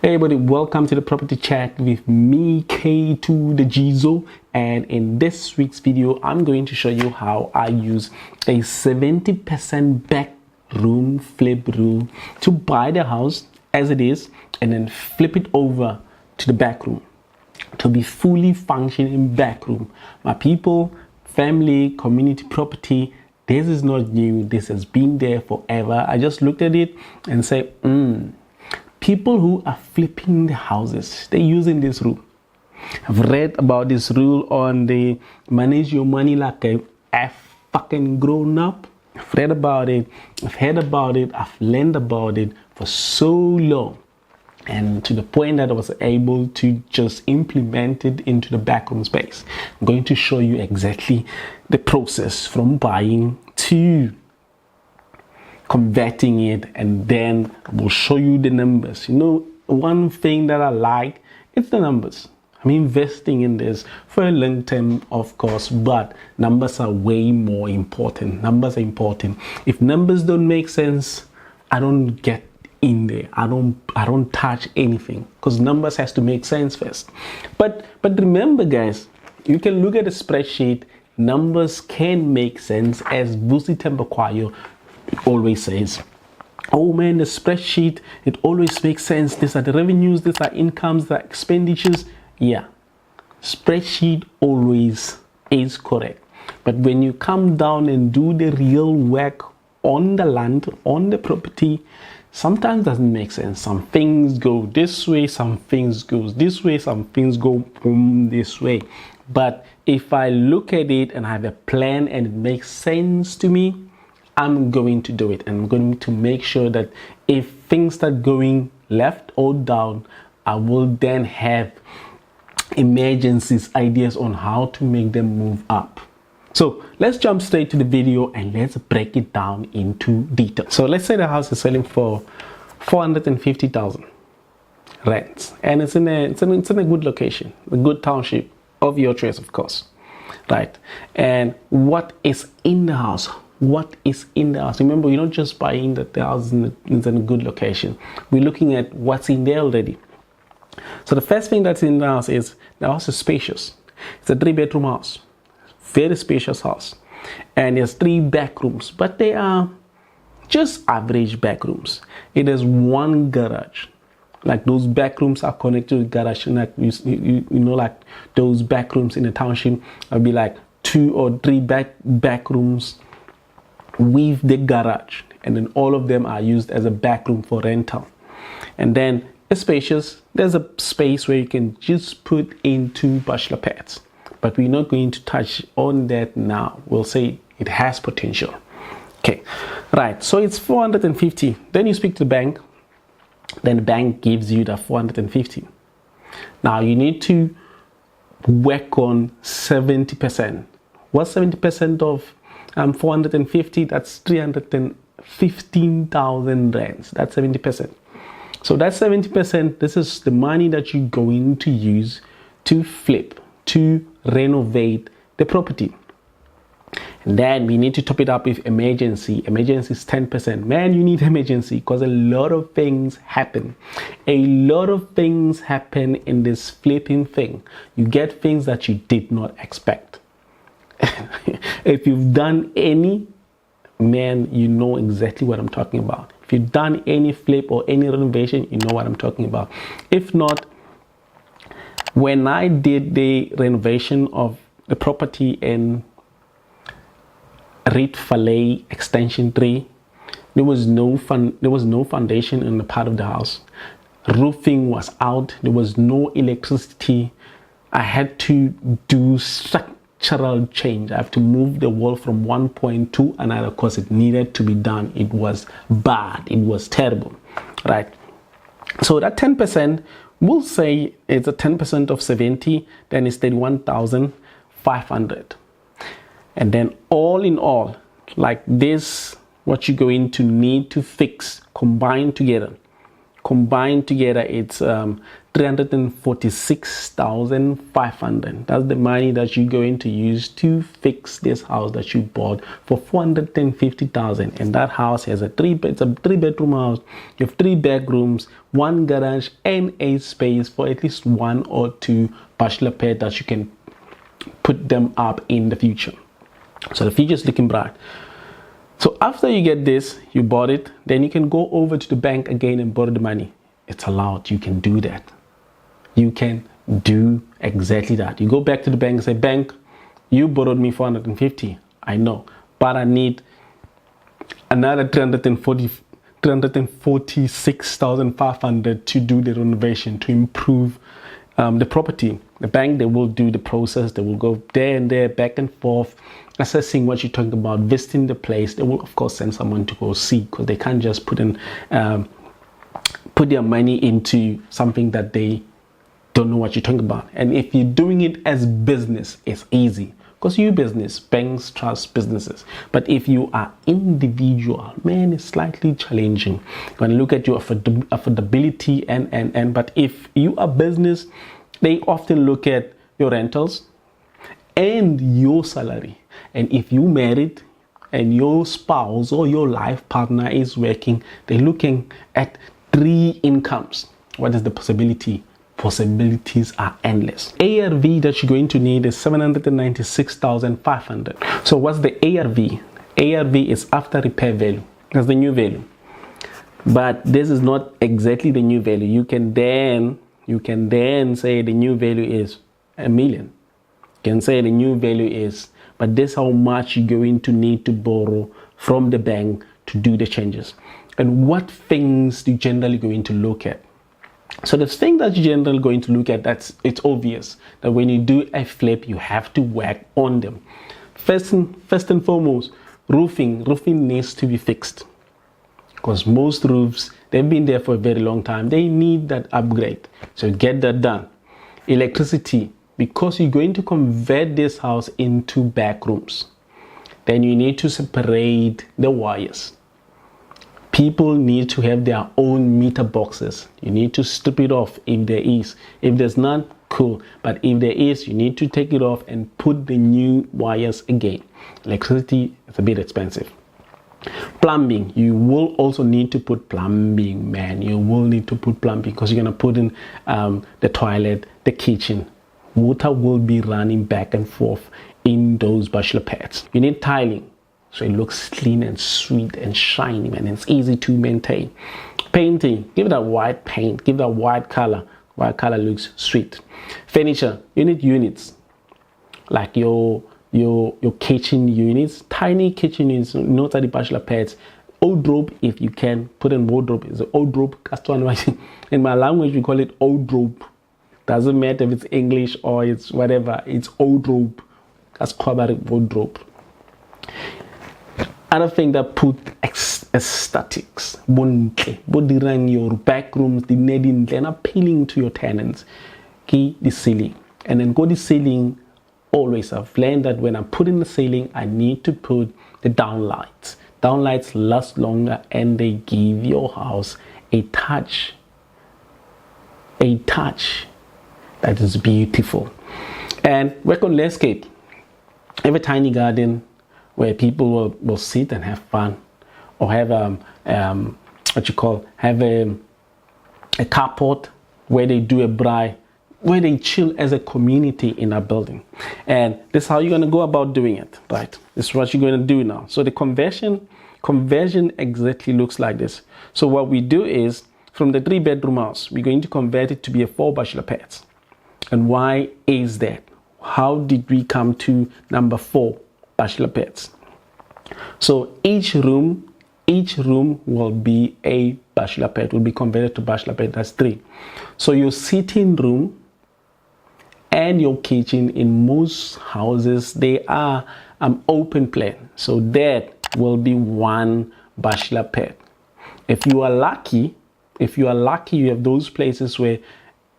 Hey everybody, welcome to the property chat with me, K2 the Jizo, and in this week's video I'm going to show you how I use a 70% back room flip rule to buy the house as it is and then flip it over to the back room to be fully functioning back room. My people, family, community property, this is not new. This has been there forever. I just looked at it and said, people who are flipping the houses, they're using this rule. I've read about this rule on the manage your money like a fucking grown up. I've read about it, I've heard about it, I've learned about it for so long. And to the point that I was able to just implement it into the backroom space. I'm going to show you exactly the process from buying to converting it, and then we'll show you the numbers. You know, one thing that I like, it's the numbers. I'm investing in this for a long term, of course, but numbers are way more important. Numbers are important. If numbers don't make sense, I don't get in there. I don't touch anything because numbers has to make sense first. But remember, guys, you can look at a spreadsheet. Numbers can make sense, as Vusi Tembakwayo always says. Oh man, the spreadsheet, it always makes sense. These are the revenues, these are incomes, the expenditures. Yeah, spreadsheet always is correct. But when you come down and do the real work on the land, on the property, sometimes doesn't make sense. Some things go this way, some things goes this way, some things go this way. But if I look at it and I have a plan and it makes sense to me, I'm going to do it, and I'm going to make sure that if things start going left or down, I will then have emergencies, ideas on how to make them move up. So let's jump straight to the video and let's break it down into detail. So let's say the house is selling for 450,000 rents, and it's in a good location, a good township of your choice, of course, right? And what is in the house? What is in the house? Remember, you're not just buying that the house is in a good location. We're looking at what's in there already. So the first thing that's in the house is the house is spacious. It's a 3-bedroom house, very spacious house, and there's 3 backrooms, but they are just average backrooms. It has 1 garage. Like those backrooms are connected to the garage, and like you know, like those backrooms in the township will be like 2 or 3 backrooms with the garage, and then all of them are used as a backroom for rental. And then it's spacious. There's a space where you can just put in 2 bachelor pads, but we're not going to touch on that now. We'll say it has potential. Okay, right, so it's 450. Then you speak to the bank, then the bank gives you that 450. Now you need to work on 70%. What's 70% of 450? That's 315,000 rands. That's 70%. So that's 70%. This is the money that you're going to use to flip, to renovate the property. And then we need to top it up with emergency. Emergency is 10%. Man, you need emergency because a lot of things happen. A lot of things happen in this flipping thing. You get things that you did not expect. If you've done any, man, you know exactly what I'm talking about. If you've done any flip or any renovation, you know what I'm talking about. If not, when I did the renovation of the property in Reed Fallet Extension 3, there was no foundation in the part of the house. Roofing was out. There was no electricity. I had to do structural change. I have to move the wall from one point to another because it needed to be done. It was bad. It was terrible, right? So that 10%, we'll say it's a 10% of 70, then it's 31,500. And then all in all, like this, what you're going to need to fix, combined together, it's 346,500. That's the money that you're going to use to fix this house that you bought for 450,000. And that house has it's a 3-bedroom house. You have 3 bedrooms one garage and a space for at least 1 or 2 bachelor pad that you can put them up in the future. So the future is looking bright. So after you get this, you bought it, then you can go over to the bank again and borrow the money. It's allowed. You can do that. You can do exactly that. You go back to the bank and say, bank, you borrowed me 450. I know, but I need another 346,500 to do the renovation, to improve the property. The bank, they will do the process. They will go there and there, back and forth, assessing what you're talking about, visiting the place. They will, of course, send someone to go see, because they can't just put their money into something that they don't know what you're talking about. And if you're doing it as business, it's easy, because you business, banks trust businesses. But if you are individual, man, it's slightly challenging. When you look at your affordability and but if you are business, they often look at your rentals and your salary. And if you married and your spouse or your life partner is working, they're looking at 3 incomes. What is the possibility? Possibilities are endless. ARV that you're going to need is 796,500. So what's the ARV? ARV is after repair value. That's the new value. But this is not exactly the new value. You can then say the new value is 1 million. You can say the new value is, but this is how much you're going to need to borrow from the bank to do the changes. And what things do you generally going to look at? So the thing that you're generally going to look at, it's obvious that when you do a flip, you have to work on them. First and foremost, roofing needs to be fixed, because most roofs, they've been there for a very long time. They need that upgrade. So get that done. Electricity, because you're going to convert this house into backrooms, then you need to separate the wires. People need to have their own meter boxes. You need to strip it off if there is. If there's none, cool. But if there is, you need to take it off and put the new wires again. Electricity is a bit expensive. Plumbing, you will also need to put plumbing, man. You will need to put plumbing, because you're going to put in the toilet, the kitchen. Water will be running back and forth in those bachelor pads. You need tiling, so it looks clean and sweet and shiny, man. It's easy to maintain. Painting, give it a white paint, give it a white color. White color looks sweet. Furniture, you need units, like your kitchen units, tiny kitchen units, not the bachelor pads. Wardrobe, if you can put in wardrobe, is a wardrobe. In my language, we call it wardrobe. Doesn't matter if it's English or it's whatever, it's wardrobe. That's wardrobe. Other thing that put aesthetics, bodirang your backrooms, the netting, and appealing to your tenants, key the ceiling. And then go the ceiling. Always I've learned that when I'm putting the ceiling, I need to put the downlights. Downlights last longer and they give your house a touch that is beautiful. And work on landscape. Have a tiny garden where people will sit and have fun, or have have a carport where they do a braai, where they chill as a community in a building. And this is how you're going to go about doing it, right? This is what you're going to do now. So the conversion exactly looks like this. So what we do is, from the 3-bedroom house, we're going to convert it to be a 4 bachelor pads. And why is that? How did we come to number 4 bachelor pads? So each room will be a bachelor pad, will be converted to bachelor pad. That's 3. So your sitting room and your kitchen in most houses, they are open plan. So that will be 1 bachelor pad. If you are lucky, you have those places where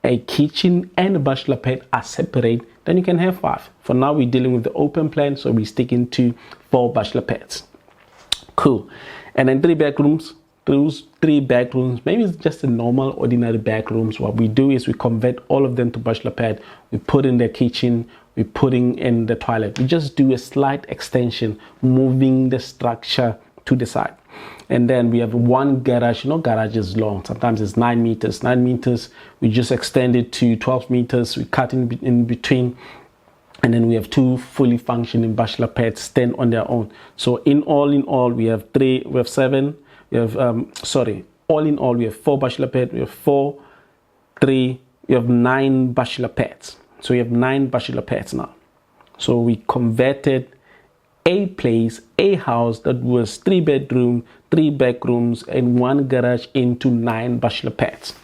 a kitchen and a bachelor pad are separate, then you can have 5. For now, we're dealing with the open plan, so we're sticking to 4 bachelor pads. Cool. And then 3 bedrooms. Those 3 bedrooms, maybe it's just a normal, ordinary bedrooms. What we do is we convert all of them to bachelor pad. We put in the kitchen, we're putting in the toilet. We just do a slight extension, moving the structure to the side. And then we have one garage. Garage is long. Sometimes it's 9 meters. 9 meters, we just extend it to 12 meters. We cut in between. And then we have 2 fully functioning bachelor pads stand on their own. So in all, we have 7. We have, all in all, we have 4 bachelor pads. We have 9 bachelor pads. So we have 9 bachelor pads now. So we converted a house that was 3 bedroom, 3 backrooms, and 1 garage into 9 bachelor pads.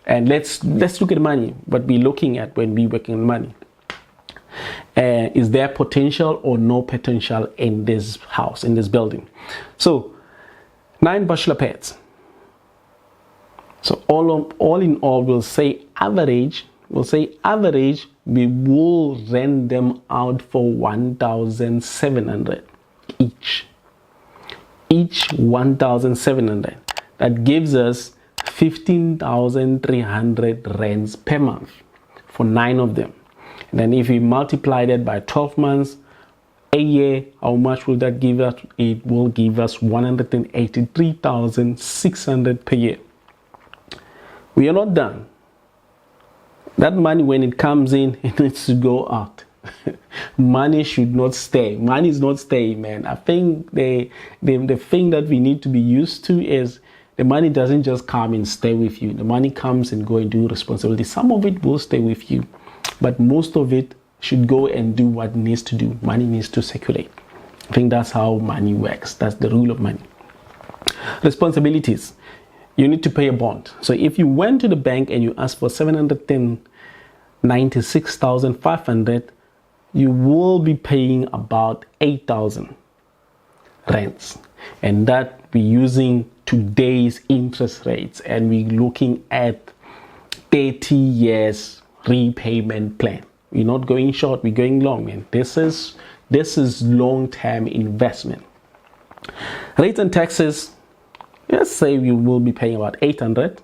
And let's look at money. What we're looking at when we're working on money. Is there potential or no potential in this house, in this building? So 9 bachelor pads. So all in all, we'll say average, we will rent them out for 1,700 each. Each 1,700. That gives us 15,300 rents per month for 9 of them. And then if we multiply that by 12 months, a year, how much will that give us? It will give us 183,600 per year. We are not done. That money, when it comes in, it needs to go out. Money should not stay. Money is not staying, man. I think the thing that we need to be used to is the money doesn't just come and stay with you. The money comes and go and do responsibility. Some of it will stay with you, but most of it should go and do what it needs to do. Money needs to circulate. I think that's how money works. That's the rule of money. Responsibilities. You need to pay a bond. So if you went to the bank and you asked for 796,500, you will be paying about 8,000 rents. And that we're using today's interest rates, and we're looking at 30 years repayment plan. We're not going short, we're going long, man. This is long-term investment. Rates and taxes, let's say you will be paying about 800.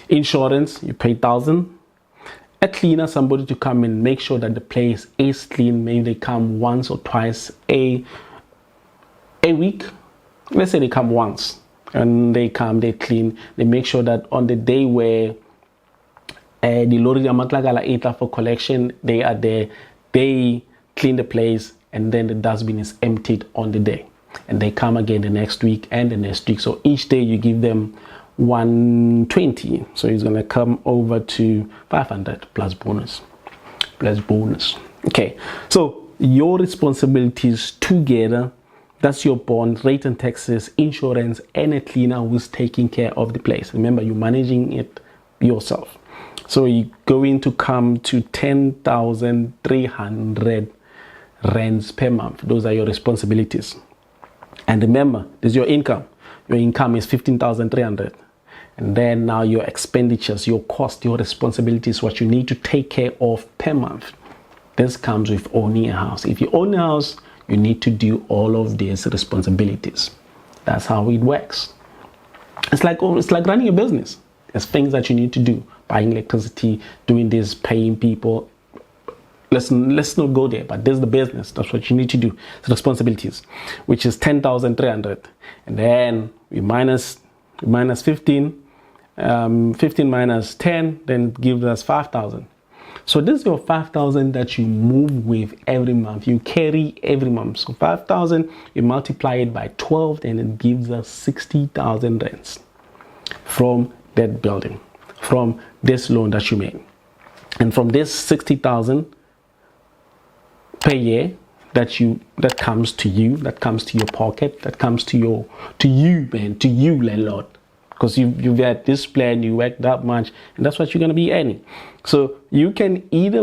Insurance, you pay 1,000. A cleaner, somebody to come and make sure that the place is clean. Maybe they come once or twice a week. Let's say they come once and they clean. They make sure that on the day where the lorry Amatlagala for collection, they are there. They clean the place, and then the dustbin is emptied on the day. And they come again the next week and the next week. So each day you give them 120. So it's going to come over to 500 plus bonus. Okay. So your responsibilities together, that's your bond, rate and taxes, insurance, and a cleaner who's taking care of the place. Remember, you're managing it yourself. So you're going to come to 10,300 rents per month. Those are your responsibilities. And remember, this is your income. Your income is 15,300. And then now your expenditures, your cost, your responsibilities, what you need to take care of per month. This comes with owning a house. If you own a house, you need to do all of these responsibilities. That's how it works. It's like running a business. There's things that you need to do. Buying electricity, doing this, paying people. Let's not go there, but there's the business. That's what you need to do. It's responsibilities, which is 10,300. And then we minus 15. 15 minus 10, then gives us 5,000. So this is your 5,000 that you move with every month. You carry every month. So 5,000, you multiply it by 12, and it gives us 60,000 rents from that building, from this loan that you made. And from this 60,000 per year that comes to you, that comes to your pocket, that comes to you, landlord. Because you've had this plan, you work that much, and that's what you're going to be earning. So you can either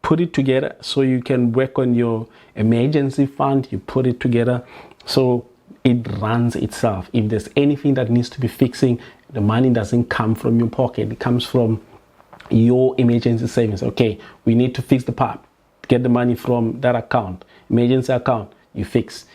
put it together, so you can work on your emergency fund, you put it together so it runs itself. If there's anything that needs to be fixing, the money doesn't come from your pocket, it comes from your emergency savings. Okay, we need to fix the pipe. Get the money from that account, emergency account, you fix.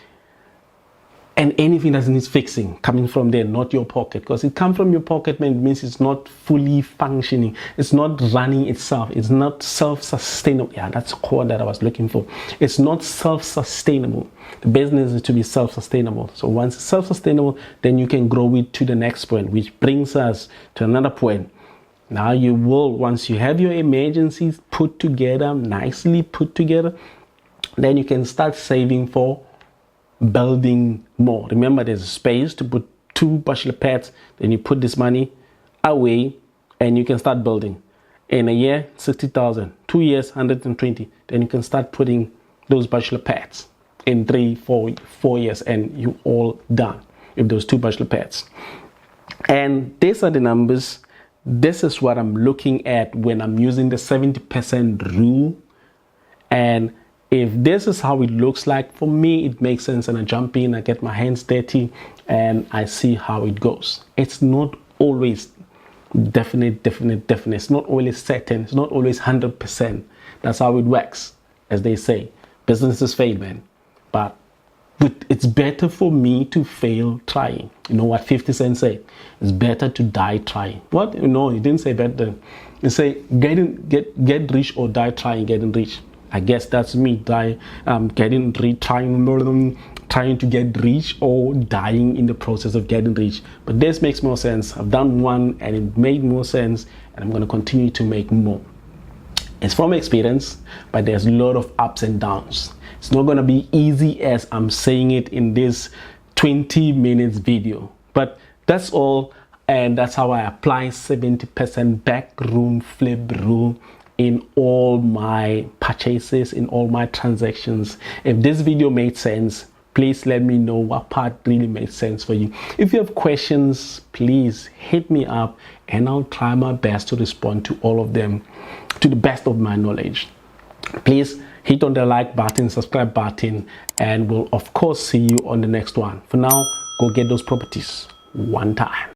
and anything that needs fixing coming from there, not your pocket, because it comes from your pocket, man, it means it's not fully functioning, it's not running itself, it's not self-sustainable. Yeah, that's the word that I was looking for. It's not self-sustainable. The business is to be self-sustainable. So once it's self-sustainable, then you can grow it to the next point, which brings us to another point. Now you will, once you have your emergencies put together, nicely put together, then you can start saving for building more. Remember, there's a space to put 2 bachelor pads, then you put this money away and you can start building. In a year, 60,000, 2 years, 120, then you can start putting those bachelor pads in 3-4 years, and you all done with those 2 bachelor pads. And these are the numbers. This is what I'm looking at when I'm using the 70% rule. And if this is how it looks like, for me, it makes sense, and I jump in, I get my hands dirty, and I see how it goes. It's not always definite. It's not always certain. It's not always 100%. That's how it works, as they say. Businesses fail, man. But it's better for me to fail trying. You know what 50 Cent said? It's better to die trying. What? No, he didn't say better. He said, get rich or die trying getting rich. I guess that's me, trying to get rich or dying in the process of getting rich. But this makes more sense. I've done one and it made more sense, and I'm going to continue to make more. It's from experience, but there's a lot of ups and downs. It's not going to be easy as I'm saying it in this 20 minutes video, but that's all. And that's how I apply 70% backroom flip rule in all my purchases, in all my transactions. If this video made sense, please let me know what part really made sense for you. If you have questions, please hit me up and I'll try my best to respond to all of them to the best of my knowledge. Please hit on the like button, subscribe button, and we'll of course see you on the next one. For now, go get those properties one time.